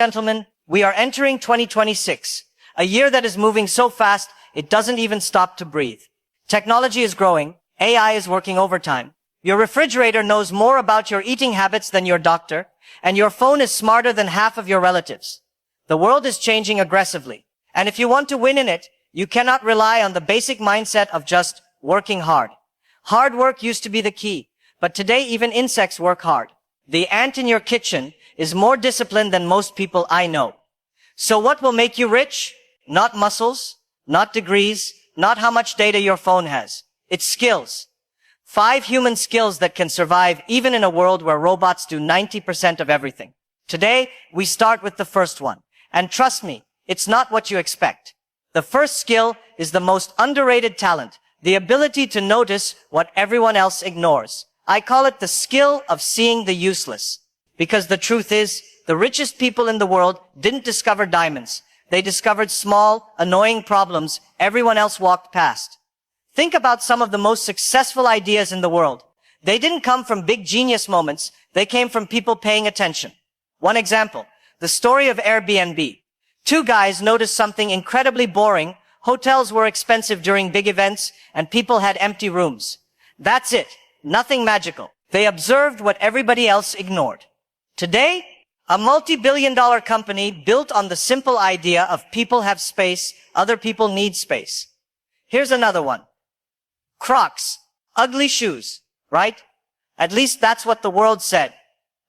Gentlemen, we are entering 2026, a year that is moving so fast it doesn't even stop to breathe. Technology is growing, AI is working overtime. Your refrigerator knows more about your eating habits than your doctor, and your phone is smarter than half of your relatives. The world is changing aggressively, and if you want to win in it, you cannot rely on the basic mindset of just working hard. Hard work used to be the key, but today even insects work hard. The ant in your kitchen is more disciplined than most people I know. So what will make you rich? Not muscles, not degrees, not how much data your phone has. It's skills. 5 human skills that can survive even in a world where robots do 90% of everything. Today, we start with the first one. And trust me, it's not what you expect. The first skill is the most underrated talent, the ability to notice what everyone else ignores. I call it the skill of seeing the useless. Because the truth is, the richest people in the world didn't discover diamonds. They discovered small, annoying problems everyone else walked past. Think about some of the most successful ideas in the world. They didn't come from big genius moments. They came from people paying attention. One example, the story of Airbnb. 2 guys noticed something incredibly boring. Hotels were expensive during big events, and people had empty rooms. That's it. Nothing magical. They observed what everybody else ignored. Today, a multi-billion-dollar company built on the simple idea of people have space, other people need space. Here's another one. Crocs. Ugly shoes, right? At least that's what the world said.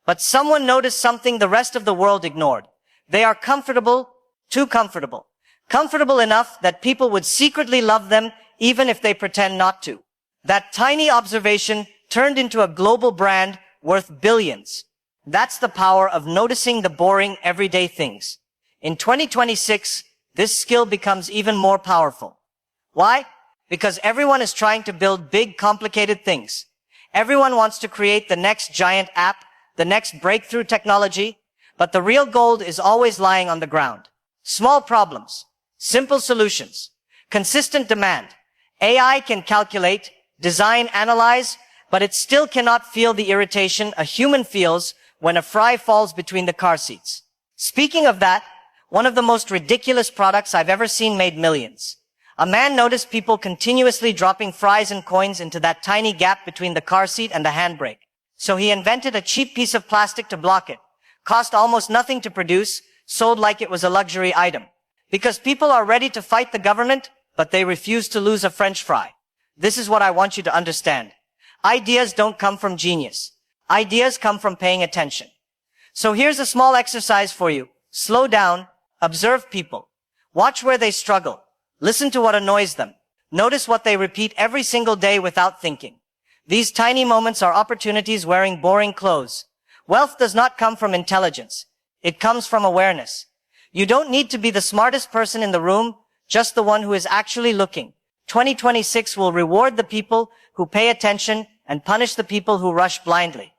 But someone noticed something the rest of the world ignored. They are comfortable, too comfortable. Comfortable enough that people would secretly love them even if they pretend not to. That tiny observation turned into a global brand worth billions. That's the power of noticing the boring everyday things. In 2026, this skill becomes even more powerful. Why? Because everyone is trying to build big, complicated things. Everyone wants to create the next giant app, the next breakthrough technology, but the real gold is always lying on the ground. Small problems, simple solutions, consistent demand. AI can calculate, design, analyze, but it still cannot feel the irritation a human feels when a fry falls between the car seats. Speaking of that, one of the most ridiculous products I've ever seen made millions. A man noticed people continuously dropping fries and coins into that tiny gap between the car seat and the handbrake. So he invented a cheap piece of plastic to block it. Cost almost nothing to produce, sold like it was a luxury item. Because people are ready to fight the government, but they refuse to lose a French fry. This is what I want you to understand. Ideas don't come from genius. Ideas come from paying attention. So here's a small exercise for you. Slow down, observe people. Watch where they struggle. Listen to what annoys them. Notice what they repeat every single day without thinking. These tiny moments are opportunities wearing boring clothes. Wealth does not come from intelligence. It comes from awareness. You don't need to be the smartest person in the room, just the one who is actually looking. 2026 will reward the people who pay attention and punish the people who rush blindly.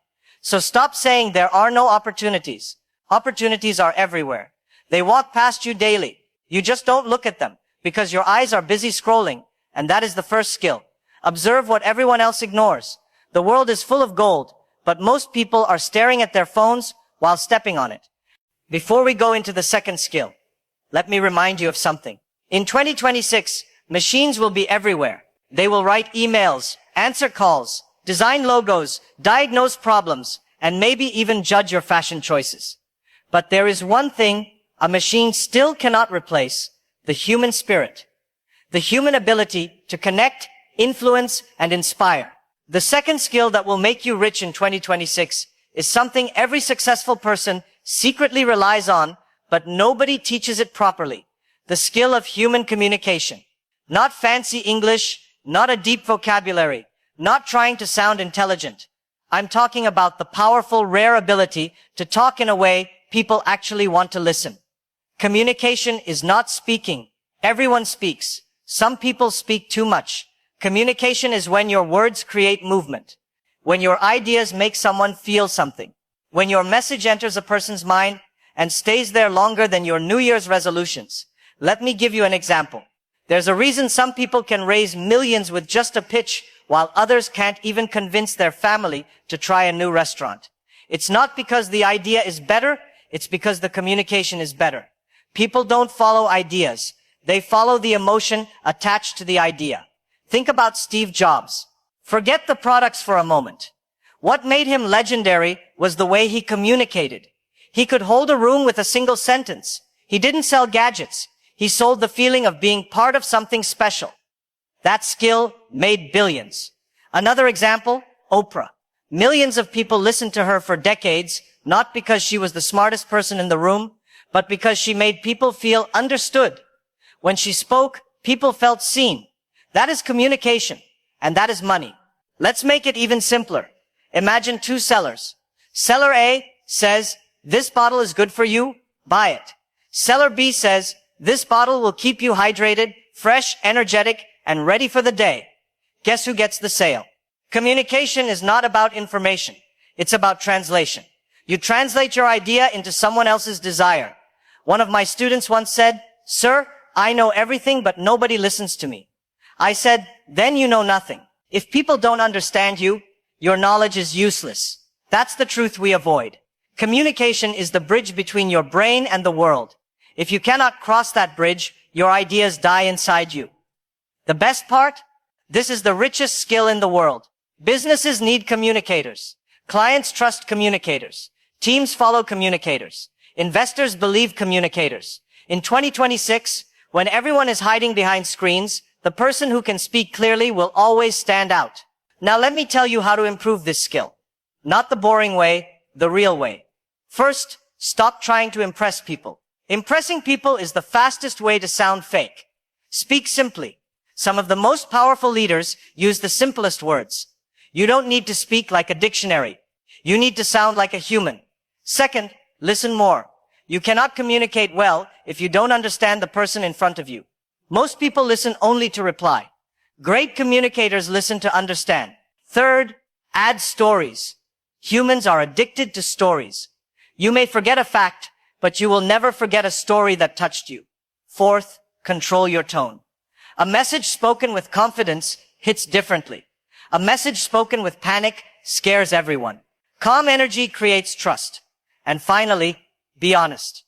So stop saying there are no opportunities. Opportunities are everywhere. They walk past you daily. You just don't look at them because your eyes are busy scrolling, and that is the first skill. Observe what everyone else ignores. The world is full of gold, but most people are staring at their phones while stepping on it. Before we go into the second skill, let me remind you of something. In 2026, machines will be everywhere. They will write emails, answer calls, design logos, diagnose problems, and maybe even judge your fashion choices. But there is one thing a machine still cannot replace: the human spirit. The human ability to connect, influence, and inspire. The second skill that will make you rich in 2026 is something every successful person secretly relies on, but nobody teaches it properly. The skill of human communication. Not fancy English, not a deep vocabulary, not trying to sound intelligent. I'm talking about the powerful, rare ability to talk in a way people actually want to listen. Communication is not speaking. Everyone speaks. Some people speak too much. Communication is when your words create movement. When your ideas make someone feel something. When your message enters a person's mind and stays there longer than your New Year's resolutions. Let me give you an example. There's a reason some people can raise millions with just a pitch, while others can't even convince their family to try a new restaurant. It's not because the idea is better, It's because the communication is better. People don't follow ideas. They follow the emotion attached to the idea. Think about Steve Jobs. Forget the products for a moment. What made him legendary was the way he communicated. He could hold a room with a single sentence. He didn't sell gadgets. He sold the feeling of being part of something special. That skill made billions. Another example, Oprah. Millions of people listened to her for decades, not because she was the smartest person in the room, but because she made people feel understood. When she spoke, people felt seen. That is communication, and that is money. Let's make it even simpler. Imagine two sellers. Seller A says, "This bottle is good for you, buy it." Seller B says, "This bottle will keep you hydrated, fresh, energetic, and ready for the day." Guess who gets the sale? Communication is not about information. It's about translation. You translate your idea into someone else's desire. One of my students once said, "Sir, I know everything, but nobody listens to me." I said, "Then you know nothing. If people don't understand you, your knowledge is useless." That's the truth we avoid. Communication is the bridge between your brain and the world. If you cannot cross that bridge, your ideas die inside you. The best part? This is the richest skill in the world. Businesses need communicators. Clients trust communicators. Teams follow communicators. Investors believe communicators. In 2026, when everyone is hiding behind screens, the person who can speak clearly will always stand out. Now let me tell you how to improve this skill. Not the boring way, the real way. First, stop trying to impress people. Impressing people is the fastest way to sound fake. Speak simply. Some of the most powerful leaders use the simplest words. You don't need to speak like a dictionary. You need to sound like a human. Second, listen more. You cannot communicate well if you don't understand the person in front of you. Most people listen only to reply. Great communicators listen to understand. Third, add stories. Humans are addicted to stories. You may forget a fact, but you will never forget a story that touched you. Fourth, control your tone. A message spoken with confidence hits differently. A message spoken with panic scares everyone. Calm energy creates trust. And finally, be honest.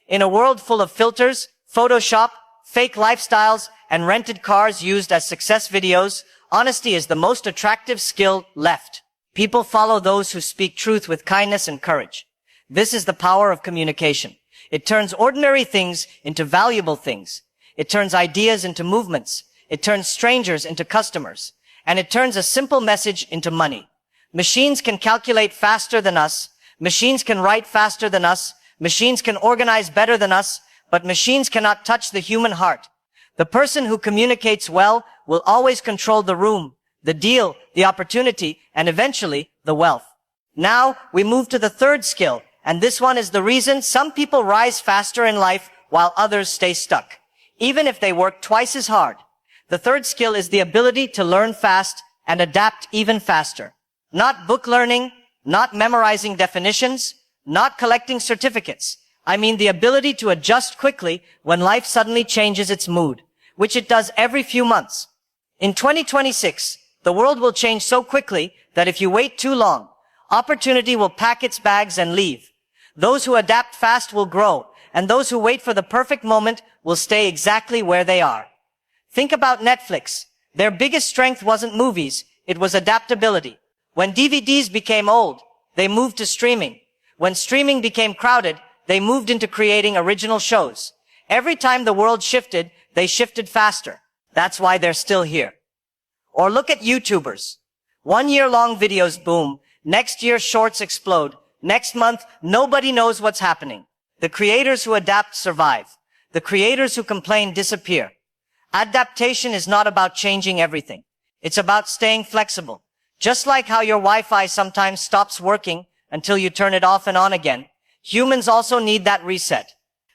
In a world full of filters, Photoshop, fake lifestyles, and rented cars used as success videos, honesty is the most attractive skill left. People follow those who speak truth with kindness and courage. This is the power of communication. It turns ordinary things into valuable things. It turns ideas into movements. It turns strangers into customers. And it turns a simple message into money. Machines can calculate faster than us. Machines can write faster than us. Machines can organize better than us. But machines cannot touch the human heart. The person who communicates well will always control the room, the deal, the opportunity, and eventually the wealth. Now we move to the third skill, and this one is the reason some people rise faster in life while others stay stuck, even if they work twice as hard. The third skill is the ability to learn fast and adapt even faster. Not book learning, not memorizing definitions, not collecting certificates. I mean the ability to adjust quickly when life suddenly changes its mood, which it does every few months. In 2026, the world will change so quickly that if you wait too long, opportunity will pack its bags and leave. Those who adapt fast will grow, and those who wait for the perfect moment will stay exactly where they are. Think about Netflix. Their biggest strength wasn't movies, it was adaptability. When DVDs became old, they moved to streaming. When streaming became crowded, they moved into creating original shows. Every time the world shifted, they shifted faster. That's why they're still here. Or look at YouTubers. 1 year long videos boom. Next year shorts explode. Next month, nobody knows what's happening. The creators who adapt survive. The creators who complain disappear. Adaptation is not about changing everything. It's about staying flexible. Just like how your Wi-Fi sometimes stops working until you turn it off and on again, humans also need that reset.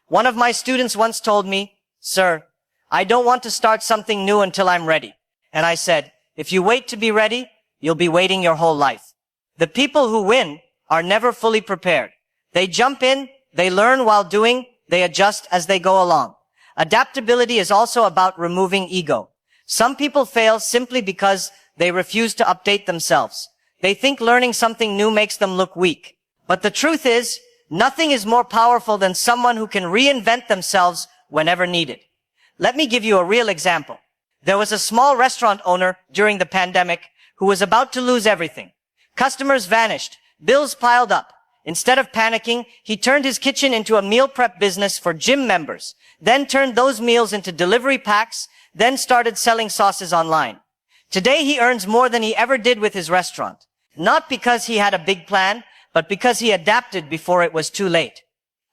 One of my students once told me, "Sir, I don't want to start something new until I'm ready." And I said, if you wait to be ready, you'll be waiting your whole life. The people who win are never fully prepared. They jump in, they learn while doing, they adjust as they go along. Adaptability is also about removing ego. Some people fail simply because they refuse to update themselves. They think learning something new makes them look weak. But the truth is, Nothing is more powerful than someone who can reinvent themselves whenever needed. Let me give you a real example. There was a small restaurant owner during the pandemic who was about to lose everything. Customers vanished. Bills piled up. Instead of panicking, he turned his kitchen into a meal prep business for gym members, then turned those meals into delivery packs, then started selling sauces online. Today he earns more than he ever did with his restaurant. Not because he had a big plan, but because he adapted before it was too late.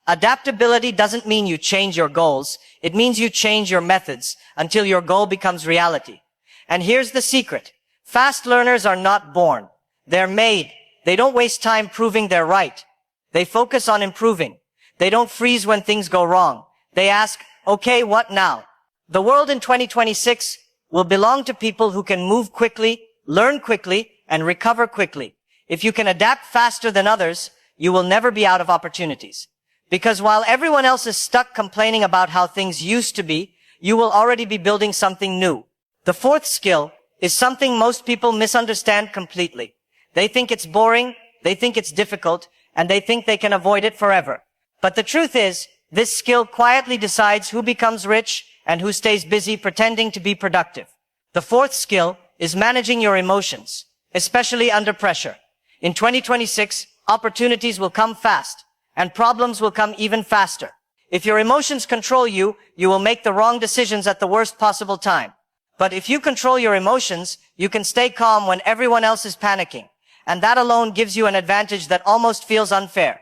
Adaptability doesn't mean you change your goals. It means you change your methods until your goal becomes reality. And here's the secret. Fast learners are not born. They're made. They don't waste time proving they're right. They focus on improving. They don't freeze when things go wrong. They ask, okay, what now? The world in 2026 will belong to people who can move quickly, learn quickly, and recover quickly. If you can adapt faster than others, you will never be out of opportunities. Because while everyone else is stuck complaining about how things used to be, you will already be building something new. The fourth skill is something most people misunderstand completely. They think it's boring, they think it's difficult, and they think they can avoid it forever. But the truth is, this skill quietly decides who becomes rich and who stays busy pretending to be productive. The fourth skill is managing your emotions, especially under pressure. In 2026, opportunities will come fast, and problems will come even faster. If your emotions control you, you will make the wrong decisions at the worst possible time. But if you control your emotions, you can stay calm when everyone else is panicking. And that alone gives you an advantage that almost feels unfair.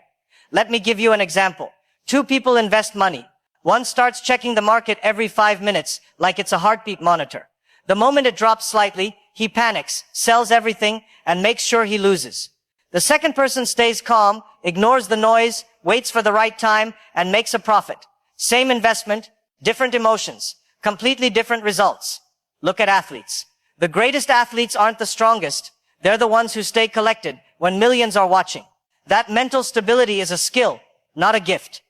Let me give you an example. Two people invest money. One starts checking the market every 5 minutes, like it's a heartbeat monitor. The moment it drops slightly, he panics, sells everything, and makes sure he loses. The second person stays calm, ignores the noise, waits for the right time, and makes a profit. Same investment, different emotions, completely different results. Look at athletes. The greatest athletes aren't the strongest. They're the ones who stay collected when millions are watching. That mental stability is a skill, not a gift.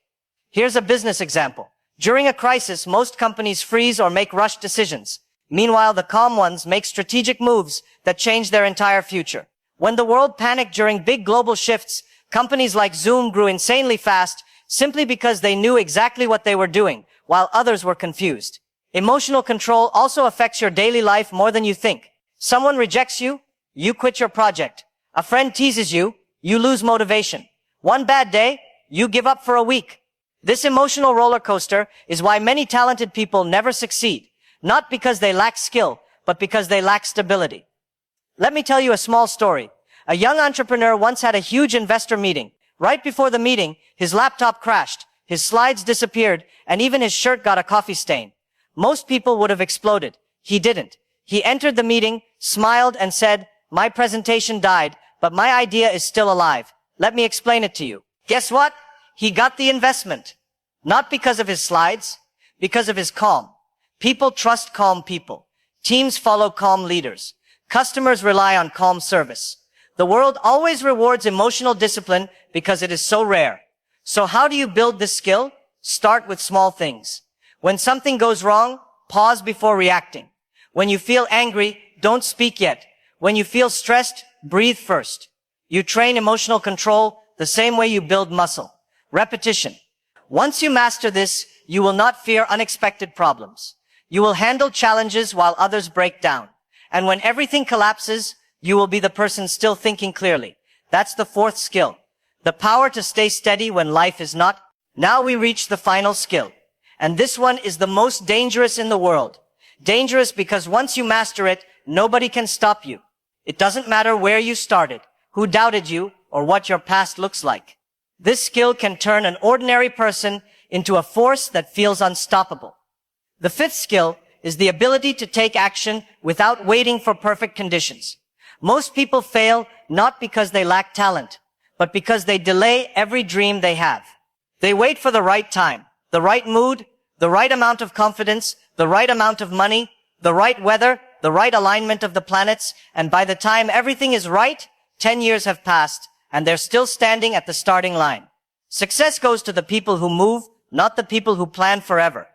Here's a business example. During a crisis, most companies freeze or make rushed decisions. Meanwhile, the calm ones make strategic moves that change their entire future. When the world panicked during big global shifts, companies like Zoom grew insanely fast simply because they knew exactly what they were doing, while others were confused. Emotional control also affects your daily life more than you think. Someone rejects you, you quit your project. A friend teases you, you lose motivation. One bad day, you give up for a week. This emotional roller coaster is why many talented people never succeed. Not because they lack skill, but because they lack stability. Let me tell you a small story. A young entrepreneur once had a huge investor meeting. Right before the meeting, his laptop crashed, his slides disappeared, and even his shirt got a coffee stain. Most people would have exploded. He didn't. He entered the meeting, smiled, and said, "My presentation died, but my idea is still alive. Let me explain it to you." Guess what? He got the investment. Not because of his slides, because of his calm. People trust calm people. Teams follow calm leaders. Customers rely on calm service. The world always rewards emotional discipline because it is so rare. So how do you build this skill? Start with small things. When something goes wrong, pause before reacting. When you feel angry, don't speak yet. When you feel stressed, breathe first. You train emotional control the same way you build muscle. Repetition. Once you master this, you will not fear unexpected problems. You will handle challenges while others break down. And when everything collapses, you will be the person still thinking clearly. That's the fourth skill. The power to stay steady when life is not. Now we reach the final skill. And this one is the most dangerous in the world. Dangerous because once you master it, nobody can stop you. It doesn't matter where you started, who doubted you, or what your past looks like. This skill can turn an ordinary person into a force that feels unstoppable. The fifth skill is the ability to take action without waiting for perfect conditions. Most people fail not because they lack talent, but because they delay every dream they have. They wait for the right time, the right mood, the right amount of confidence, the right amount of money, the right weather, the right alignment of the planets, and by the time everything is right, 10 years have passed, and they're still standing at the starting line. Success goes to the people who move, not the people who plan forever.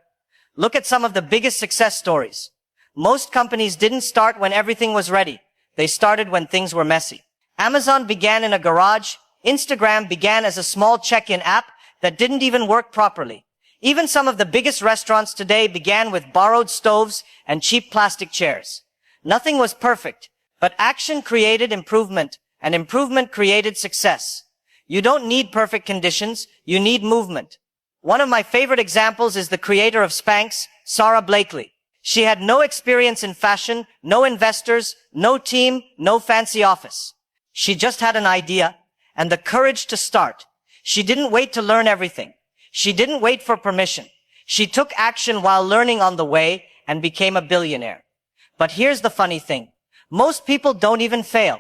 Look at some of the biggest success stories. Most companies didn't start when everything was ready. They started when things were messy. Amazon began in a garage. Instagram began as a small check-in app that didn't even work properly. Even some of the biggest restaurants today began with borrowed stoves and cheap plastic chairs. Nothing was perfect, but action created improvement, and improvement created success. You don't need perfect conditions, you need movement. One of my favorite examples is the creator of Spanx, Sarah Blakely. She had no experience in fashion, no investors, no team, no fancy office. She just had an idea and the courage to start. She didn't wait to learn everything. She didn't wait for permission. She took action while learning on the way and became a billionaire. But here's the funny thing. Most people don't even fail.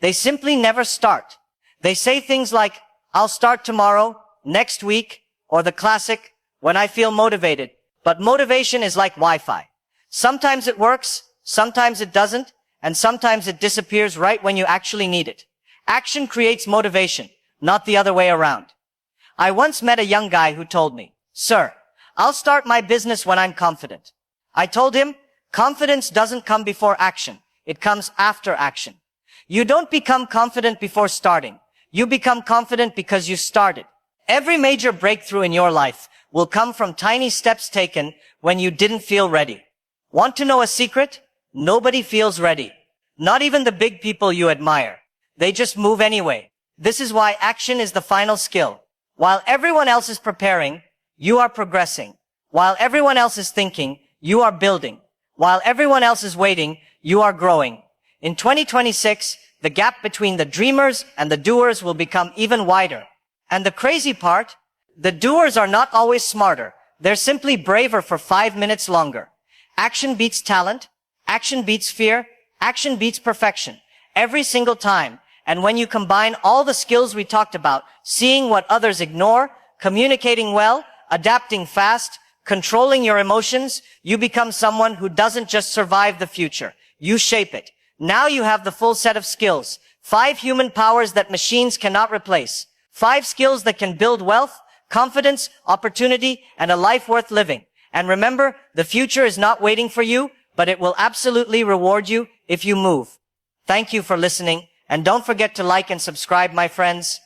They simply never start. They say things like, I'll start tomorrow, next week, or the classic, when I feel motivated. But motivation is like Wi-Fi. Sometimes it works, sometimes it doesn't, and sometimes it disappears right when you actually need it. Action creates motivation, not the other way around. I once met a young guy who told me, Sir, I'll start my business when I'm confident. I told him, confidence doesn't come before action. It comes after action. You don't become confident before starting. You become confident because you started. Every major breakthrough in your life will come from tiny steps taken when you didn't feel ready. Want to know a secret? Nobody feels ready. Not even the big people you admire. They just move anyway. This is why action is the final skill. While everyone else is preparing, you are progressing. While everyone else is thinking, you are building. While everyone else is waiting, you are growing. In 2026, the gap between the dreamers and the doers will become even wider. And the crazy part, the doers are not always smarter. They're simply braver for 5 minutes longer. Action beats talent. Action beats fear. Action beats perfection. Every single time. And when you combine all the skills we talked about, seeing what others ignore, communicating well, adapting fast, controlling your emotions, you become someone who doesn't just survive the future. You shape it. Now you have the full set of skills. 5 human powers that machines cannot replace. 5 skills that can build wealth, confidence, opportunity, and a life worth living. And remember, the future is not waiting for you, but it will absolutely reward you if you move. Thank you for listening. And don't forget to like and subscribe, my friends.